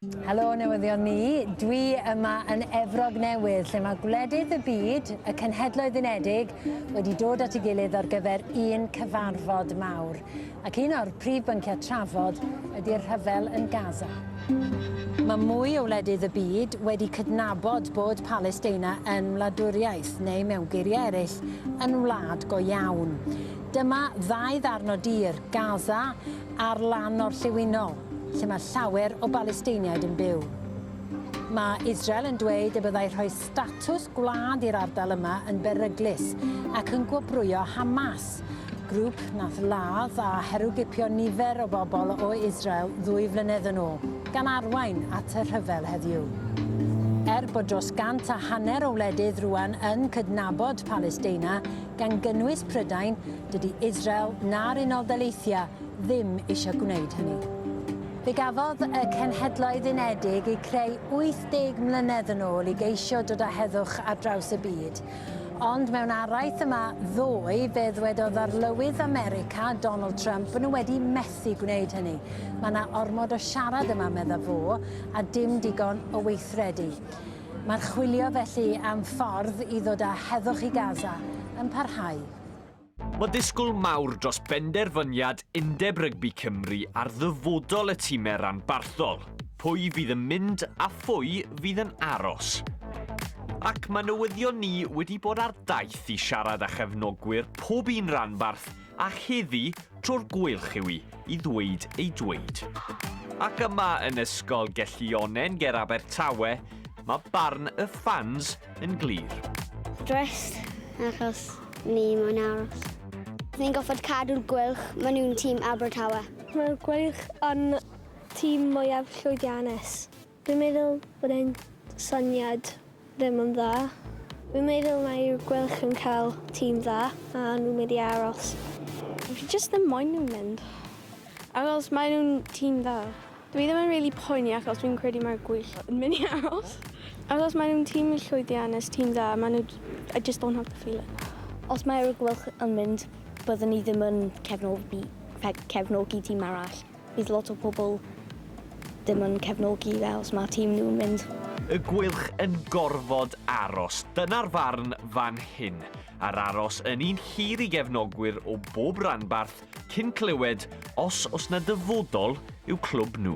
Helo newyddion ni, dwi yma yn Efrog Newydd lle mae gwledydd y byd, y Cenhedloedd Unedig, wedi dod at ei gilydd ar gyfer un cyfarfod mawr. Ac un o'r prif bynciau trafod ydy'r rhyfel yn Gaza. Mae mwy o wledydd y byd wedi cydnabod bod Palestina yn wladwriaeth neu mewn geiriau eraill yn wlad go iawn. Dyma ddau ddarn o dir, Gaza a'r lan orllewinol, lle mae llawer o Balestiniaid yn byw. Mae Israel yn dweud y byddai rhoi statws gwlad i'r ardal yma yn beryglus ac yn gwobrwyo Hamas, grŵp nath ladd a herwgipio nifer o bobl o Israel 2 flynedd yn ôl, gan arwain at y rhyfel heddiw. Bod dros 150 o wledydd rwan yn cydnabod Palestina, gan gynnwys Prydain, dydy Israel na'r Unol Daleithiau ddim eisiau gwneud hynny. Fe gafodd y Cenhedloedd Unedig eu creu 80 mlynedd yn ôl i geisio dod â heddwch ar draws y byd. Ond mewn araith yma ddoe, fe ddwedodd arlywydd America, Donald Trump, yn wedi methu gwneud hynny. Mae yna ormod o siarad yma, medda fo, a dim digon o weithredu. Mae'r chwilio felly am ffordd i ddod â heddwch i Gaza yn parhau. Mae disgwyl mawr dros benderfyniad Undeb Rygbi Cymru ar ddyfodol y tîmau ranbarthol. Pwy fydd yn mynd a phwy fydd yn aros. Ac mae newyddion ni wedi bod ar daith i siarad â chefnogwyr pob un ranbarth a heddi tro'r Gweilch yw i ddweud ei dweud. Ac yma yn ysgol Gellionen ger Abertawe, mae barn y ffans yn glir. Drest, achos ni moyn aros. Ni'n goffod cadw'r Gweilch, maen nhw'n tîm Abertawe. Mae'r Gweilch yn tîm mwyaf llwyddiannus. Dwi'n meddwl bod e'n syniad ddim yn dda. Dwi'n meddwl mae'r Gweilch yn cael tîm dda a nhw'n mynd i aros. Fi jyst ddim moyn nhw'n mynd. Achos mae nhw'n tîm dda. Dwi ddim yn really poeni achos dwi'n credu mae'r Gweilch yn mynd i aros. Achos mae nhw'n tîm llwyddiannus, tîm dda, I just don't have to feel it. Os mae'r Gweilch yn mynd, byddwn ni ddim yn cefnogi tîm arall. Bydd lot o pobl ddim yn cefnogi fel os mae tîm nhw'n mynd. Y Gweilch yn gorfod aros. Dyna'r farn fan hyn. A'r aros yn un hir i gefnogwyr o bob ranbarth cyn clywed os na dyfodol yw clwb nhw.